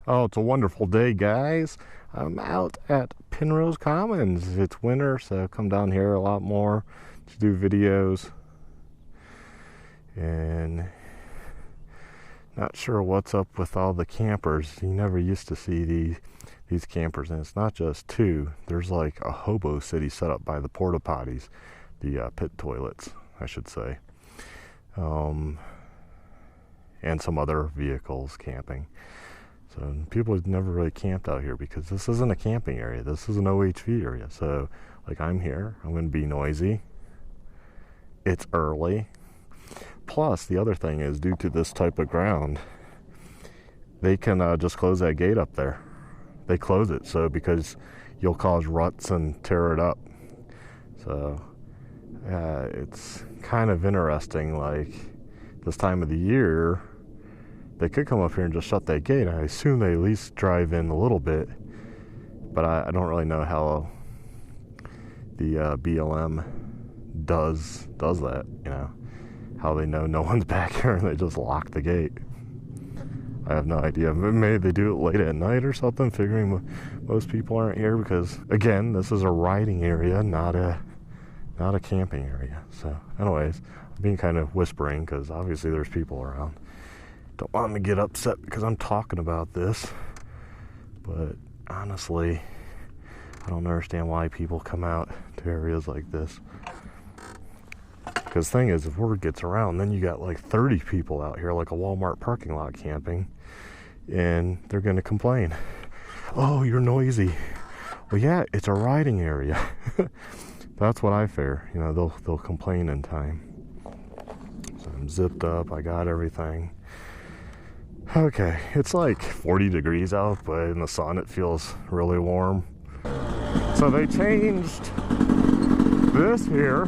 Oh, it's a wonderful day, guys. I'm out at Penrose Commons. It's winter, so come down here a lot more to do videos. And not sure what's up with all the campers. You never used to see these campers, and it's not just two. There's like a hobo city set up by the porta potties, the pit toilets, I should say, and some other vehicles camping. So people have never really camped out here because this isn't a camping area. This is an OHV area. So like I'm here, I'm going to be noisy. It's early. Plus the other thing is, due to this type of ground, they can just close that gate up there. They close it so because you'll cause ruts and tear it up. So it's kind of interesting. Like this time of the year, they could come up here and just shut that gate. I assume they at least drive in a little bit, but I don't really know how the BLM does that, you know, how they know no one's back here and they just lock the gate. I have no idea. Maybe they do it late at night or something, figuring most people aren't here because, again, this is a riding area, not a camping area. So anyways, I'm being kind of whispering because obviously there's people around. Don't want me to get upset because I'm talking about this, but honestly, I don't understand why people come out to areas like this. Because the thing is, if word gets around, then you got like 30 people out here, like a Walmart parking lot camping, and they're going to complain. Oh, you're noisy. Well, yeah, it's a riding area. That's what I fear. You know, they'll complain in time. So I'm zipped up. I got everything. Okay, it's like 40 degrees out, but in the sun it feels really warm. So they changed this here.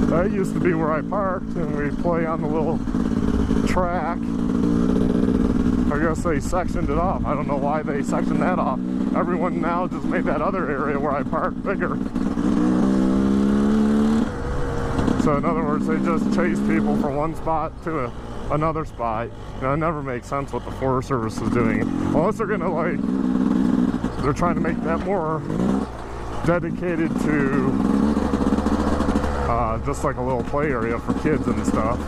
That used to be where I parked, and we play on the little track. I guess they sectioned it off. I don't know why they sectioned that off. Everyone now just made that other area where I parked bigger. So in other words, they just chase people from one spot to another spot. You know, it never makes sense what the Forest Service is doing. Unless they're gonna they're trying to make that more dedicated to just like a little play area for kids and stuff.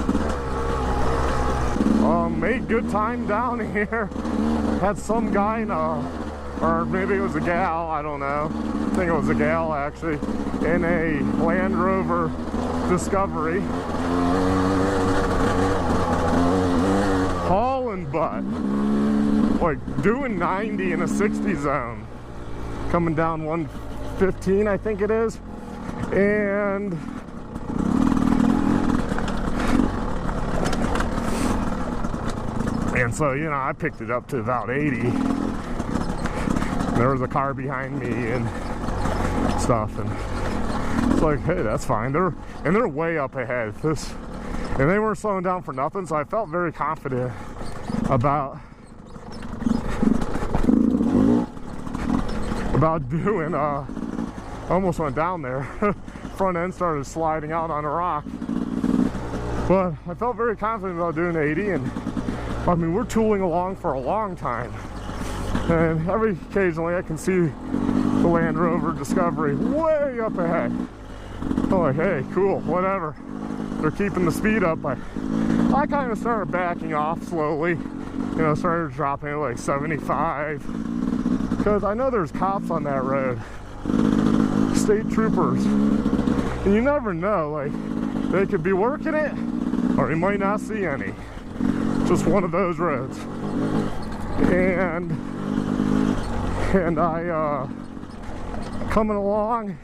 Made good time down here. Had some guy or maybe it was a gal, I don't know. I think it was a gal actually, in a Land Rover Discovery, hauling butt, like doing 90 in a 60 zone, coming down 115 I think it is, and so, you know, I picked it up to about 80. There was a car behind me and stuff, and it's like, hey, that's fine. They're way up ahead. And they weren't slowing down for nothing, so I felt very confident about doing. Almost went down there. Front end started sliding out on a rock, but I felt very confident about doing 80. And I mean, we're tooling along for a long time, and occasionally I can see the Land Rover Discovery way up ahead. I'm like, hey, cool, whatever. They're keeping the speed up. I kind of started backing off slowly, you know, started dropping it like 75, because I know there's cops on that road, state troopers, and you never know, like, they could be working it, or you might not see any. Just one of those roads. And I coming along,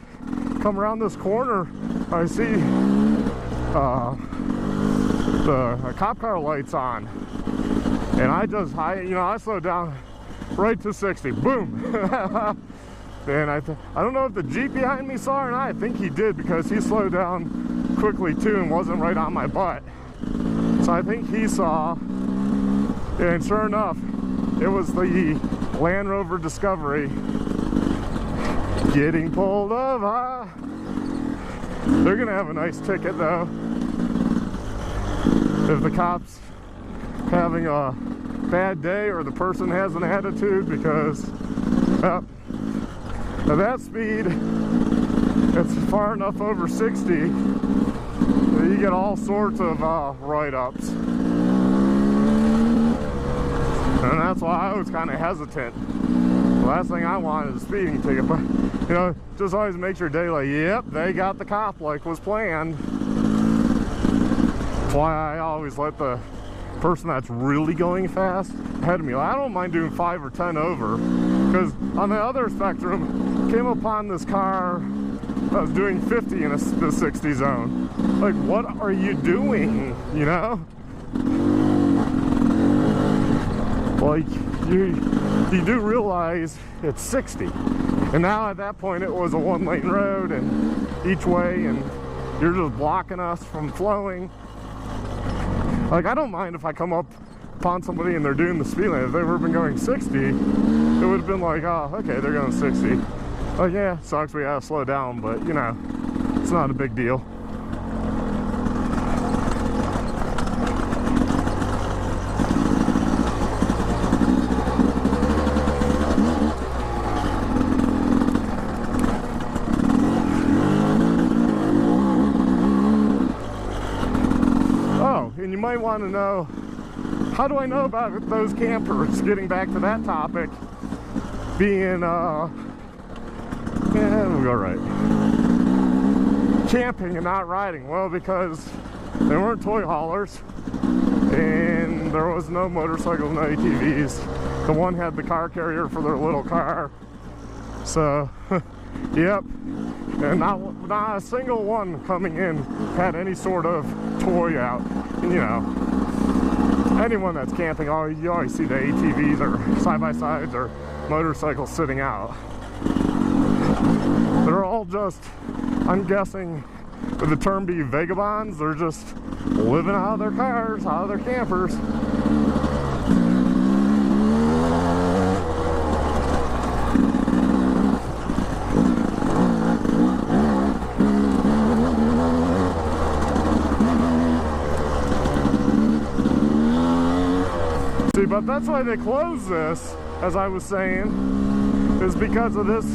come around this corner, I see the cop car lights on, and I slowed down right to 60. Boom. And I don't know if the Jeep behind me saw or not. I think he did, because he slowed down quickly too and wasn't right on my butt. So I think he saw, and sure enough, it was the Land Rover Discovery getting pulled over. They're gonna have a nice ticket though, if the cops having a bad day or the person has an attitude, because at that speed, it's far enough over 60 that you get all sorts of write-ups. And that's why I was kind of hesitant. The last thing I want is a speeding ticket, but you know, just always makes your day like, yep, they got the cop like was planned. That's why I always let the person that's really going fast ahead of me. I don't mind doing 5 or 10 over, because on the other spectrum, came upon this car that was doing 50 in the 60 zone. Like, what are you doing, you know? Like, you do realize it's 60, and now at that point it was a 1-lane road and each way, and you're just blocking us from flowing. Like, I don't mind if I come up upon somebody and they're doing the speed limit. If they've ever been going 60, it would have been like, oh, okay, they're going 60. Like, yeah, sucks, we gotta slow down, but you know, it's not a big deal. And you might want to know, how do I know about those campers? Getting back to that topic, being yeah, we'll go right. Camping and not riding. Well, because they weren't toy haulers, and there was no motorcycles, no ATVs. The one had the car carrier for their little car. So, yep. And not a single one coming in had any sort of toy out. And, you know, anyone that's camping, you always see the ATVs or side-by-sides or motorcycles sitting out. They're all just, I'm guessing, with the term being vagabonds, they're just living out of their cars, out of their campers. See, but that's why they close this, as I was saying, is because of this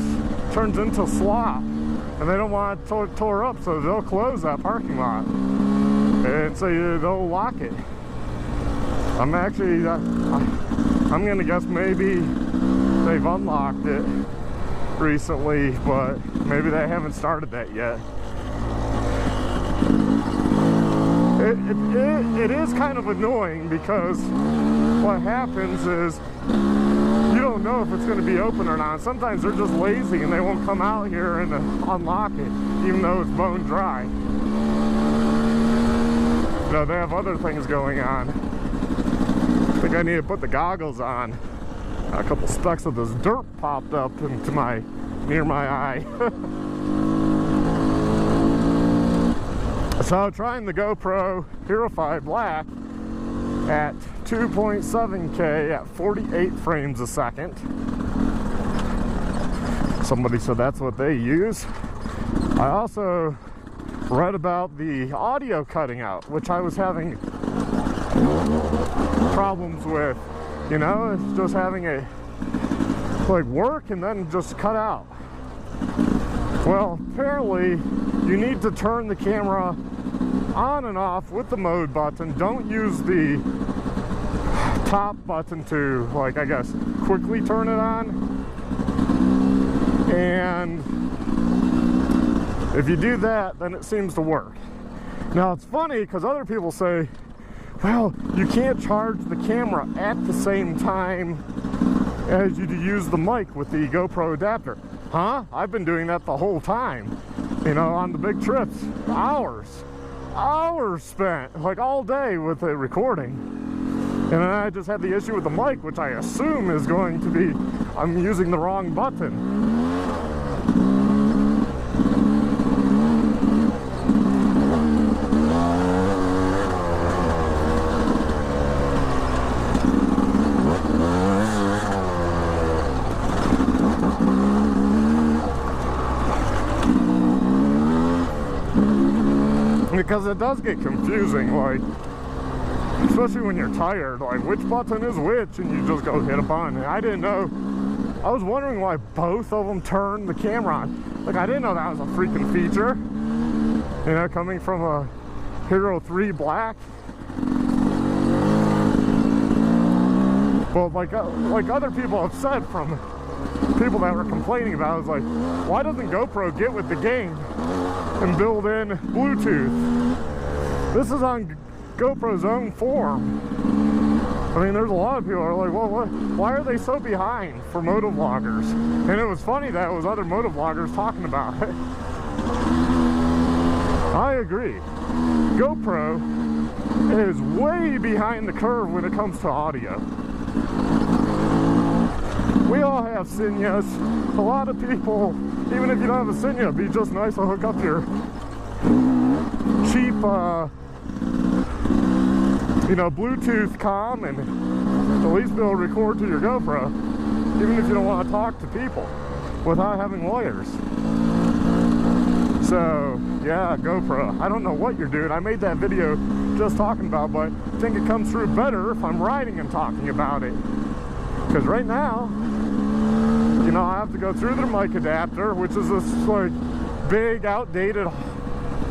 turns into slop, and they don't want it tore up, so they'll close that parking lot, and so they'll lock it. I'm actually, I'm gonna guess maybe they've unlocked it recently, but maybe they haven't started that yet. It is kind of annoying, because what happens is you don't know if it's going to be open or not. Sometimes they're just lazy and they won't come out here and unlock it, even though it's bone dry. No, they have other things going on. I think I need to put the goggles on. A couple specks of this dirt popped up into near my eye. So trying the GoPro Hero 5 Black at 2.7K at 48 frames a second. Somebody said that's what they use. I also read about the audio cutting out, which I was having problems with. You know, it's just having it like work and then just cut out. Well, apparently you need to turn the camera on and off with the mode button. Don't use the top button to, like, I guess, quickly turn it on. And if you do that, then it seems to work. Now, it's funny because other people say, well, you can't charge the camera at the same time as you use the mic with the GoPro adapter. Huh? I've been doing that the whole time. You know, on the big trips, hours spent, like all day with it recording. And then I just had the issue with the mic, which I assume is going to be, I'm using the wrong button. Because it does get confusing, like, especially when you're tired, like which button is which, and you just go hit a button. And I didn't know. I was wondering why both of them turned the camera on. Like, I didn't know that was a freaking feature. You know, coming from a Hero 3 Black. But like other people have said, from people that were complaining about it, was like, why doesn't GoPro get with the game and build in Bluetooth? This is on GoPro's own form. I mean, there's a lot of people who are like, well, why are they so behind for motovloggers? And it was funny that it was other motovloggers talking about it. I agree. GoPro is way behind the curve when it comes to audio. We all have Signas. A lot of people, even if you don't have a Signa, it'd be just nice to hook up your cheap, you know, Bluetooth comm and at least be able to record to your GoPro, even if you don't want to talk to people without having wires. So yeah, GoPro, I don't know what you're doing. I made that video just talking about, but I think it comes through better if I'm riding and talking about it. Because right now, you know, I have to go through their mic adapter, which is this like big outdated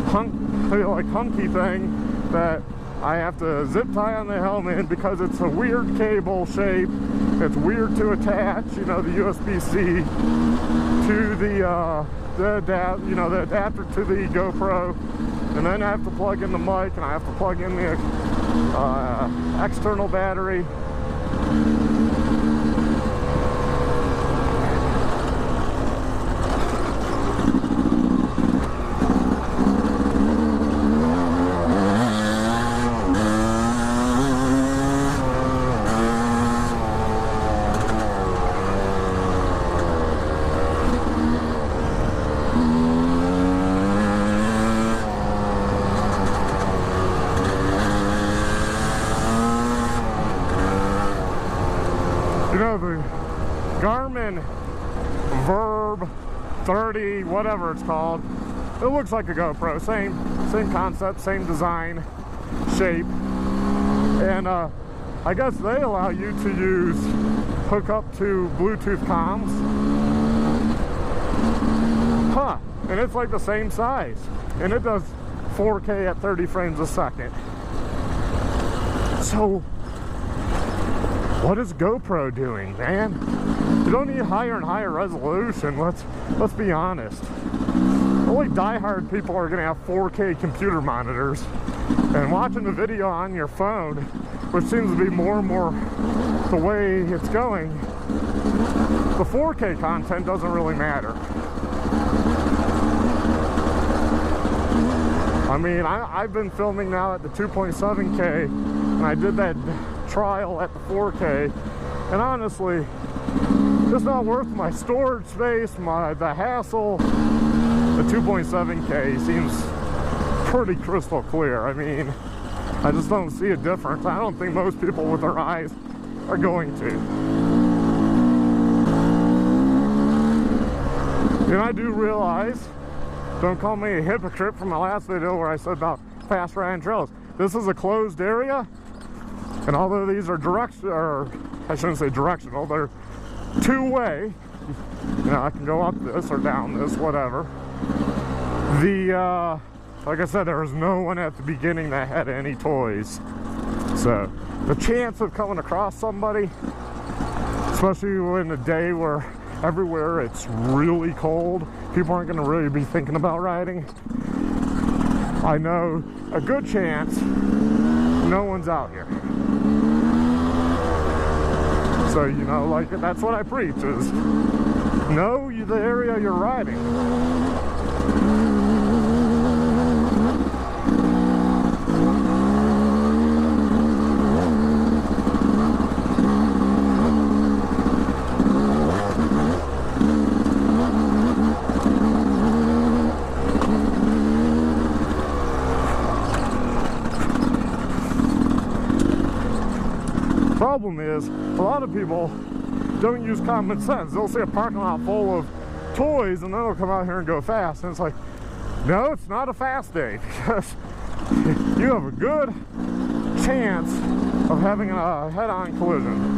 hunky thing that I have to zip tie on the helmet because it's a weird cable shape. It's weird to attach, you know, the USB-C to the adapter to the GoPro, and then I have to plug in the mic, and I have to plug in the external battery. The Garmin Verb 30, whatever it's called, it looks like a GoPro. Same concept, same design, shape, and I guess they allow you to hook up to Bluetooth comms. Huh? And it's like the same size, and it does 4K at 30 frames a second. So what is GoPro doing, man? You don't need higher and higher resolution. Let's be honest. Only diehard people are gonna have 4K computer monitors, and watching the video on your phone, which seems to be more and more the way it's going, the 4K content doesn't really matter. I mean, I've been filming now at the 2.7K, and I did that trial at the 4K, and honestly, it's not worth my storage space, the hassle. The 2.7K seems pretty crystal clear. I mean, I just don't see a difference. I don't think most people with their eyes are going to. And I do realize, don't call me a hypocrite from my last video where I said about fast riding trails. This is a closed area, and although these are I shouldn't say directional, they're two-way. You know, I can go up this or down this, whatever. Like I said, there was no one at the beginning that had any toys. So the chance of coming across somebody, especially in a day where everywhere it's really cold, people aren't going to really be thinking about riding. I know a good chance no one's out here. So, you know, like, that's what I preach, is know the area you're riding. Problem is, a lot of people don't use common sense. They'll see a parking lot full of toys and then they'll come out here and go fast, and it's like, no, it's not a fast day, because you have a good chance of having a head-on collision.